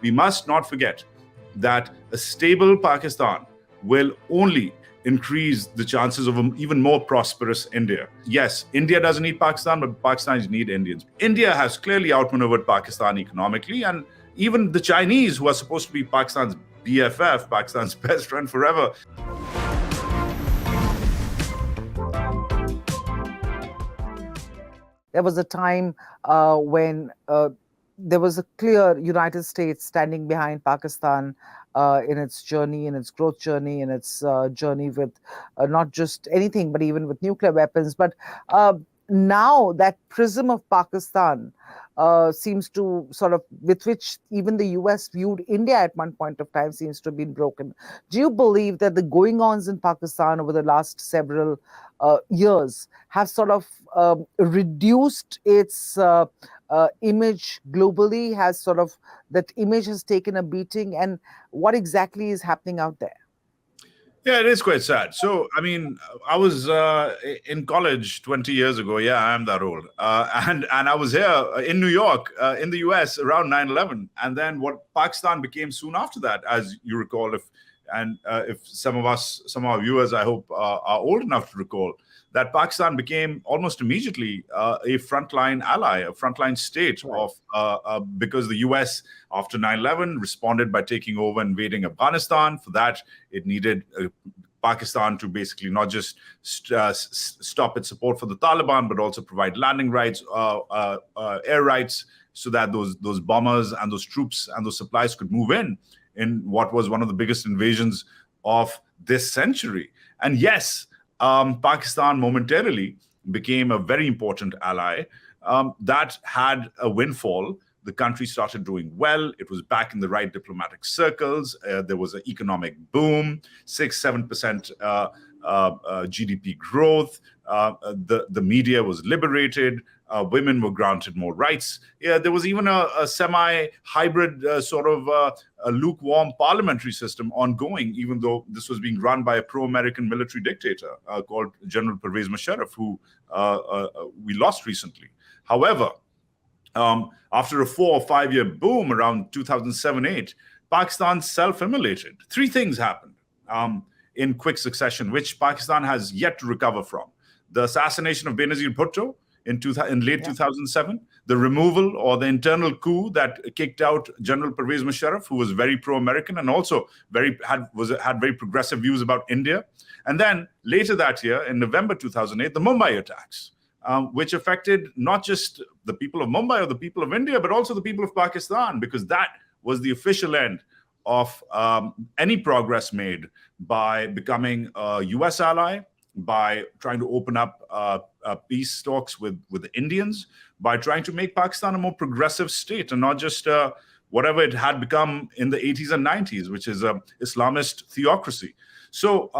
we must not forget that a stable Pakistan will only increase the chances of an even more prosperous India. Yes, India doesn't need Pakistan, but Pakistanis need Indians. India has clearly outmaneuvered Pakistan economically, and even the Chinese, who are supposed to be Pakistan's BFF, Pakistan's best friend forever. There was a time when there was a clear United States standing behind Pakistan in its journey, in its growth journey, in its journey with not just anything, but even with nuclear weapons. But now that prism of Pakistan seems to sort of, with which even the US viewed India at one point of time, seems to have been broken. Do you believe that the going-ons in Pakistan over the last several years have sort of reduced its image globally, has sort of, that image has taken a beating, and what exactly is happening out there? Yeah, it is quite sad. So, I mean, I was in college 20 years ago. Yeah, I am that old. And I was here in New York, in the US, around 9/11. And then what Pakistan became soon after that, as you recall, if some of our viewers, I hope, are old enough to recall, that Pakistan became almost immediately a frontline ally, a frontline state because the US, after 9/11, responded by taking over and invading Afghanistan. For that, it needed Pakistan to basically not just stop its support for the Taliban, but also provide landing rights, air rights, so that those bombers and those troops and those supplies could move in what was one of the biggest invasions of this century. And yes, Pakistan momentarily became a very important ally that had a windfall. The country started doing well. It was back in the right diplomatic circles. There was an economic boom, 6-7% GDP growth. The media was liberated. Women were granted more rights. Yeah, there was even a semi-hybrid sort of a lukewarm parliamentary system ongoing, even though this was being run by a pro-American military dictator called General Pervez Musharraf, who we lost recently. However, after a 4 or 5 year boom around 2007-8, Pakistan self-immolated. 3 things happened in quick succession, which Pakistan has yet to recover from. The assassination of Benazir Bhutto in late 2007, the removal or the internal coup that kicked out General Pervez Musharraf, who was very pro-American and also had very progressive views about India. And then later that year, in November 2008, the Mumbai attacks, which affected not just the people of Mumbai or the people of India, but also the people of Pakistan, because that was the official end of any progress made by becoming a US ally, by trying to open up peace talks with the Indians, by trying to make Pakistan a more progressive state and not just whatever it had become in the 80s and 90s, which is an Islamist theocracy. So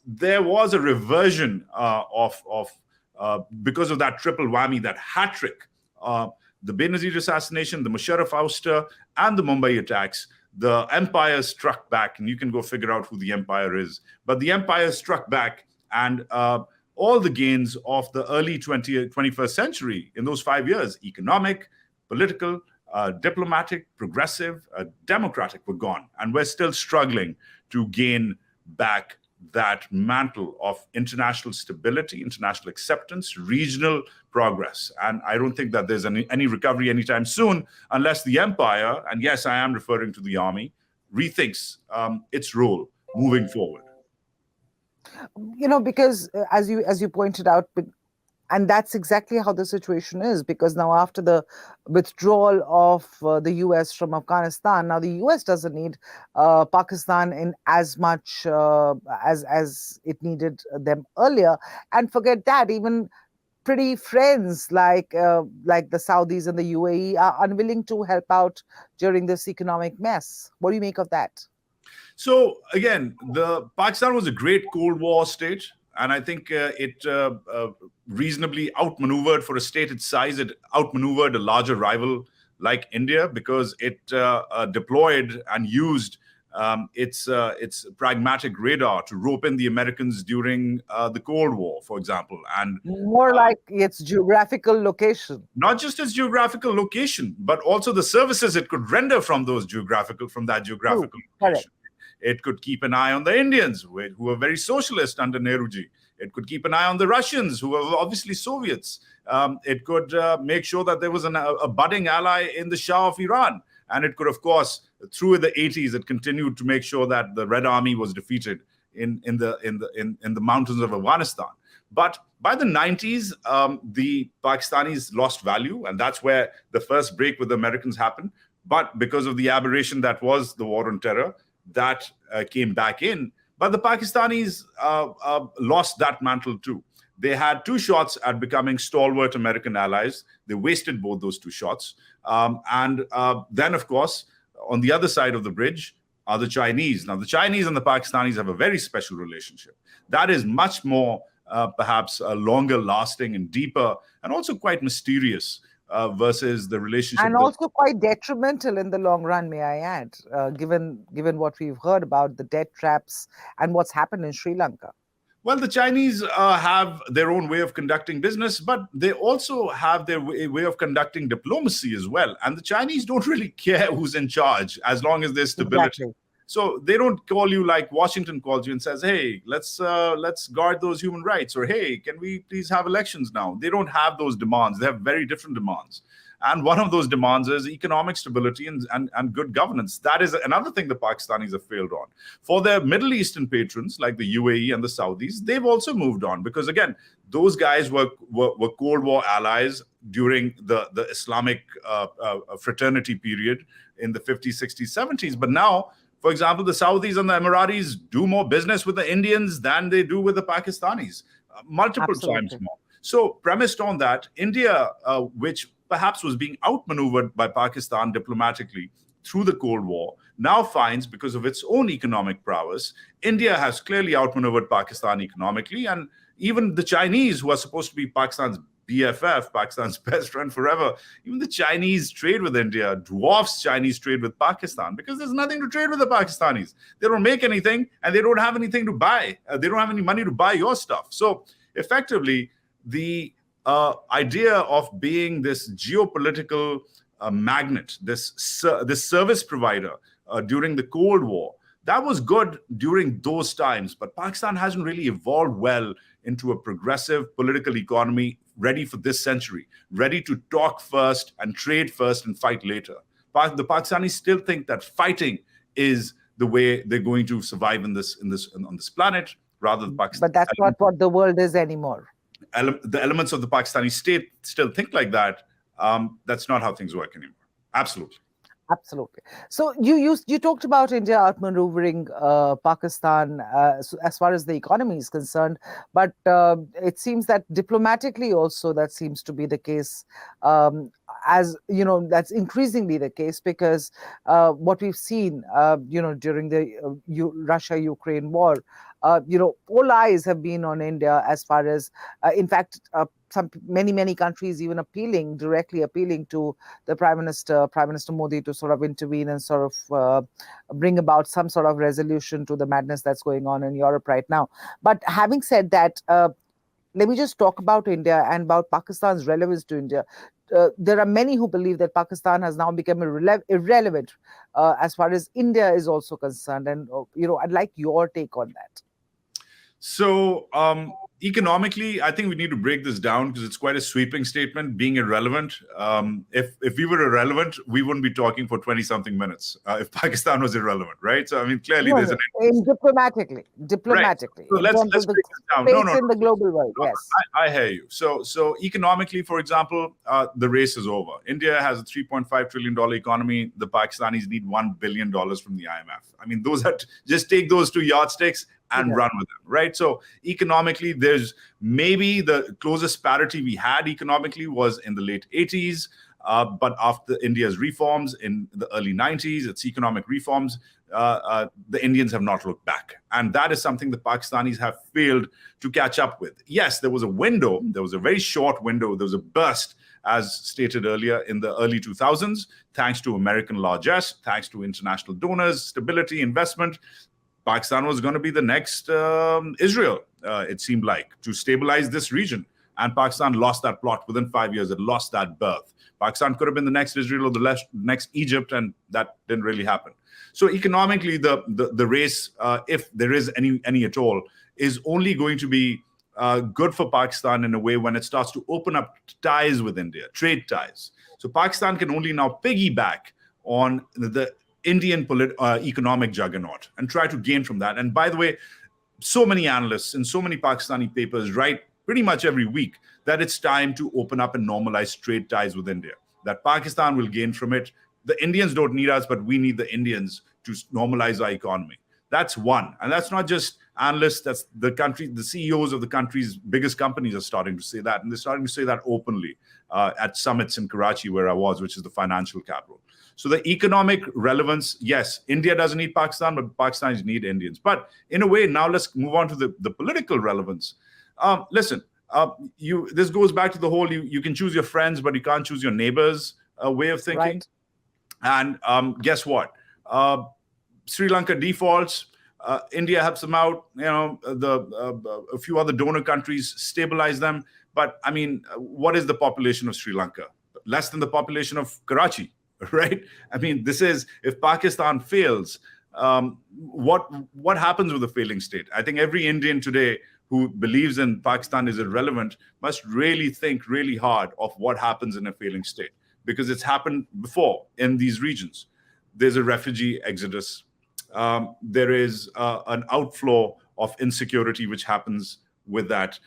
there was a reversion because of that triple whammy, that hat trick, the Benazir assassination, the Musharraf ouster, and the Mumbai attacks. The empire struck back, and you can go figure out who the empire is. But the empire struck back, and all the gains of the early 21st century in those 5 years, economic, political, diplomatic, progressive, democratic, were gone. And we're still struggling to gain back that mantle of international stability, international acceptance, regional progress. And I don't think that there's any recovery anytime soon unless the empire, and yes, I am referring to the army, rethinks its role moving forward. You know, because as you pointed out, and that's exactly how the situation is, because now after the withdrawal of the US from Afghanistan, now the US doesn't need Pakistan in as much as it needed them earlier. And forget that, even pretty friends like the Saudis and the UAE are unwilling to help out during this economic mess. What do you make of that? So again, Pakistan was a great Cold War state, and I think it reasonably outmaneuvered, for a state its size, it outmaneuvered a larger rival like India, because it deployed and used its pragmatic radar to rope in the Americans during the Cold War, for example, and More like its geographical location. not just its geographical location, but also the services it could render from that True. geographical Correct. location. It could keep an eye on the Indians, who were very socialist under Nehruji. It could keep an eye on the Russians, who were obviously Soviets. It could make sure that there was a budding ally in the Shah of Iran. And it could, of course, through the 80s, it continued to make sure that the Red Army was defeated in the mountains of Afghanistan. But by the 90s, the Pakistanis lost value, and that's where the first break with the Americans happened. But because of the aberration that was the war on terror, that came back in. But the Pakistanis lost that mantle too. They had two shots at becoming stalwart American allies. They wasted both those two shots. And then, of course, on the other side of the bridge are the Chinese. Now, the Chinese and the Pakistanis have a very special relationship. That is much more, perhaps, longer lasting and deeper, and also quite mysterious versus the relationship. And also quite detrimental in the long run, may I add, given what we've heard about the debt traps and what's happened in Sri Lanka. Well, the Chinese have their own way of conducting business, but they also have their way of conducting diplomacy as well. And the Chinese don't really care who's in charge as long as there's stability. Exactly. So they don't call you like Washington calls you and says, "Hey, let's guard those human rights," or "Hey, can we please have elections now?" They don't have those demands. They have very different demands. And one of those demands is economic stability and good governance. That is another thing the Pakistanis have failed on. For their Middle Eastern patrons, like the UAE and the Saudis, they've also moved on because, again, those guys were Cold War allies during the Islamic fraternity period in the 50s, 60s, 70s. But now, for example, the Saudis and the Emiratis do more business with the Indians than they do with the Pakistanis, multiple times more. So premised on that, India, which perhaps was being outmaneuvered by Pakistan diplomatically through the Cold War, now finds, because of its own economic prowess, India has clearly outmaneuvered Pakistan economically. And even the Chinese, who are supposed to be Pakistan's BFF, Pakistan's best friend forever, even the Chinese trade with India dwarfs Chinese trade with Pakistan because there's nothing to trade with the Pakistanis. They don't make anything and they don't have anything to buy. They don't have any money to buy your stuff. So effectively, the idea of being this geopolitical magnet, this service provider during the Cold War, that was good during those times. But Pakistan hasn't really evolved well into a progressive political economy ready for this century, ready to talk first and trade first and fight later. The Pakistanis still think that fighting is the way they're going to survive on this planet, rather than Pakistan. But that's not what the world is anymore. The elements of the Pakistani state still think like that. That's not how things work anymore. Absolutely. Absolutely. So you talked about India outmaneuvering Pakistan as far as the economy is concerned, but it seems that diplomatically also that seems to be the case. As you know, that's increasingly the case because what we've seen, during the Russia-Ukraine war, all eyes have been on India as far as, in fact, many countries even directly appealing to the Prime Minister Modi to sort of intervene and sort of bring about some sort of resolution to the madness that's going on in Europe right now. But having said that, let me just talk about India and about Pakistan's relevance to India. There are many who believe that Pakistan has now become irrelevant as far as India is also concerned. And, I'd like your take on that. So economically, I think we need to break this down because it's quite a sweeping statement, being irrelevant. If we were irrelevant, we wouldn't be talking for 20-something minutes if Pakistan was irrelevant, right? So, I mean, clearly there's diplomatically. Right. So let's break this down. No, in the global world, yes. I hear you. So economically, for example, the race is over. India has a $3.5 trillion economy. The Pakistanis need $1 billion from the IMF. I mean, just take those two yardsticks and run with them, right? So economically, there's maybe the closest parity we had economically was in the late 80s. But after India's reforms in the early 90s, its economic reforms, the Indians have not looked back. And that is something the Pakistanis have failed to catch up with. Yes, there was a window. There was a very short window. There was a burst as stated earlier, in the early 2000s, thanks to American largesse, thanks to international donors, stability, investment. Pakistan was going to be the next Israel, it seemed like, to stabilize this region. And Pakistan lost that plot within 5 years. It lost that birth. Pakistan could have been the next Israel or the next Egypt, and that didn't really happen. So economically, the race, if there is any at all, is only going to be good for Pakistan in a way when it starts to open up ties with India, trade ties. So Pakistan can only now piggyback on the Indian economic juggernaut and try to gain from that. And by the way, so many analysts and so many Pakistani papers write pretty much every week that it's time to open up and normalize trade ties with India, that Pakistan will gain from it. The Indians don't need us, but we need the Indians to normalize our economy. That's one. And that's not just analysts, that's the country, the CEOs of the country's biggest companies are starting to say that. And they're starting to say that openly at summits in Karachi, where I was, which is the financial capital. So the economic relevance, yes, India doesn't need Pakistan, but Pakistanis need Indians. But in a way, now let's move on to the political relevance. Listen, this goes back to the whole you can choose your friends, but you can't choose your neighbors way of thinking. Right. And guess what? Sri Lanka defaults. India helps them out. You know, a few other donor countries stabilize them. But I mean, what is the population of Sri Lanka? Less than the population of Karachi, right? I mean, this is, if Pakistan fails, what happens with a failing state? I think every Indian today who believes in Pakistan is irrelevant must really think really hard of what happens in a failing state, because it's happened before in these regions. There's a refugee exodus. There is an outflow of insecurity which happens with that.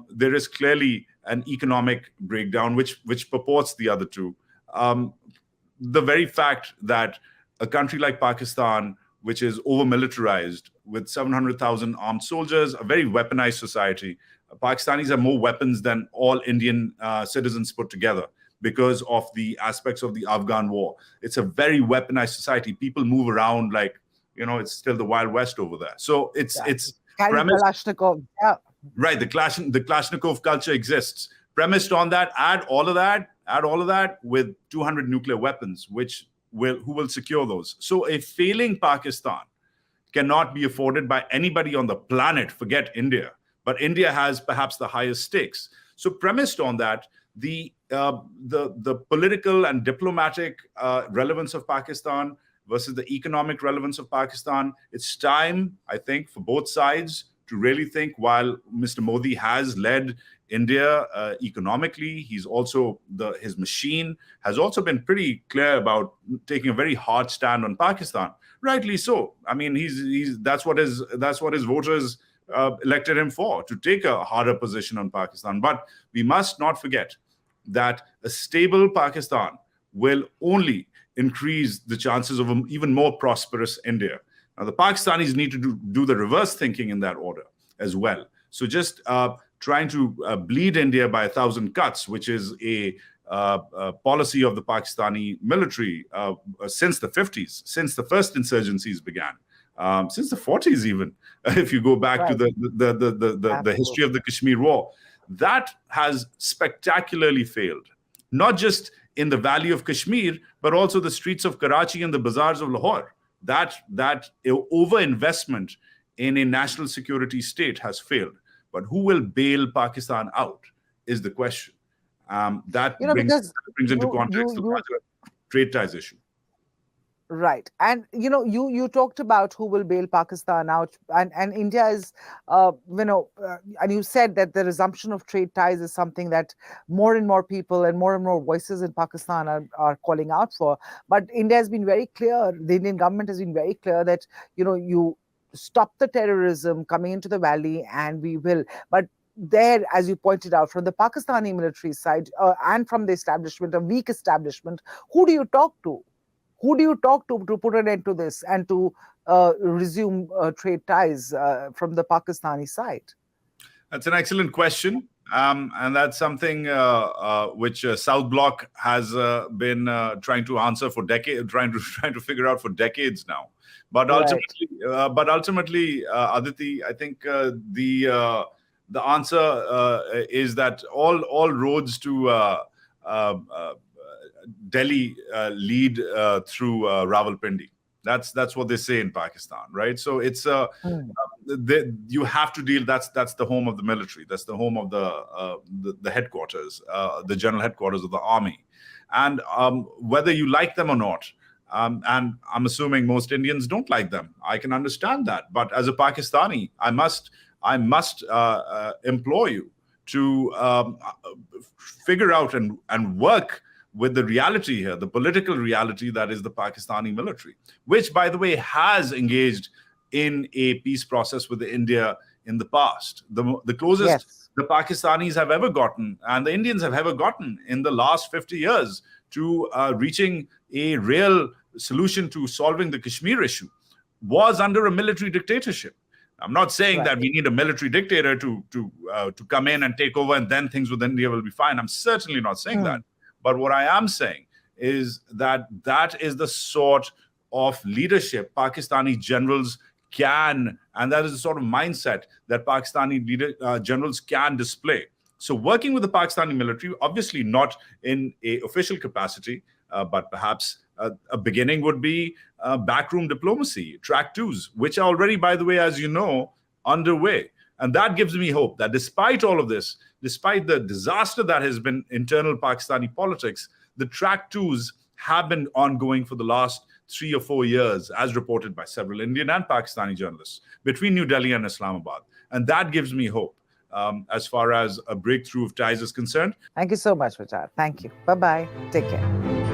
There is clearly an economic breakdown which purports the other two. The very fact that a country like Pakistan, which is over-militarized with 700,000 armed soldiers, a very weaponized society, Pakistanis have more weapons than all Indian citizens put together because of the aspects of the Afghan war. It's a very weaponized society. People move around like, you know, it's still the Wild West over there. So it's premised, Kalashnikov. Yeah. Right, the Kalashnikov culture exists. Premised on that, add all of that with 200 nuclear weapons, who will secure those? So a failing Pakistan cannot be afforded by anybody on the planet, forget India. But India has perhaps the highest stakes. So premised on that, the political and diplomatic relevance of Pakistan versus the economic relevance of Pakistan, it's time, I think, for both sides to really think. While Mr. Modi has led India economically, he's also his machine has also been pretty clear about taking a very hard stand on Pakistan. Rightly so. I mean, that's what his voters elected him for, to take a harder position on Pakistan. But we must not forget that a stable Pakistan will only increase the chances of an even more prosperous India. Now, the Pakistanis need to do the reverse thinking in that order as well. So just trying to bleed India by 1,000 cuts, which is a policy of the Pakistani military since the 50s, since the first insurgencies began, since the 40s even, if you go back to the history of the Kashmir war, that has spectacularly failed, not just in the valley of Kashmir, but also the streets of Karachi and the bazaars of Lahore. That overinvestment in a national security state has failed. But who will bail Pakistan out is the question. That brings into context the larger trade ties issue. Right. And, you talked about who will bail Pakistan out, and India is, and you said that the resumption of trade ties is something that more and more people and more voices in Pakistan are calling out for. But India has been very clear, the Indian government has been very clear that, you stop the terrorism coming into the valley and we will. But there, as you pointed out, from the Pakistani military side and from the establishment, a weak establishment, who do you talk to? Who do you talk to put an end to this and to resume trade ties from the Pakistani side? That's an excellent question. And that's something which South Bloc has been trying to answer for decades, trying to figure out for decades now. But ultimately, Aditi, I think the answer is that all roads to Delhi lead through Rawalpindi. That's what they say in Pakistan, right? So it's Hmm. you have to deal. That's the home of the military. That's the home of the headquarters, the general headquarters of the army, and whether you like them or not. And I'm assuming most Indians don't like them. I can understand that, but as a Pakistani, I must implore you to figure out and work with the reality here, the political reality that is the Pakistani military, which, by the way, has engaged in a peace process with India in the past. The closest Yes. the Pakistanis have ever gotten and the Indians have ever gotten in the last 50 years to reaching a real solution to solving the Kashmir issue was under a military dictatorship. I'm not saying Right. that we need a military dictator to come in and take over and then things with India will be fine. I'm certainly not saying that. Hmm. But what I am saying is that that is the sort of leadership Pakistani generals can, and that is the sort of mindset that Pakistani generals can display. So working with the Pakistani military, obviously not in a official capacity, but perhaps a beginning would be backroom diplomacy, track twos, which are already, by the way, as you know, underway. And that gives me hope that despite all of this, despite the disaster that has been internal Pakistani politics, the track twos have been ongoing for the last 3 or 4 years, as reported by several Indian and Pakistani journalists, between New Delhi and Islamabad. And that gives me hope as far as a breakthrough of ties is concerned. Thank you so much, Wajahat. Thank you. Bye bye. Take care.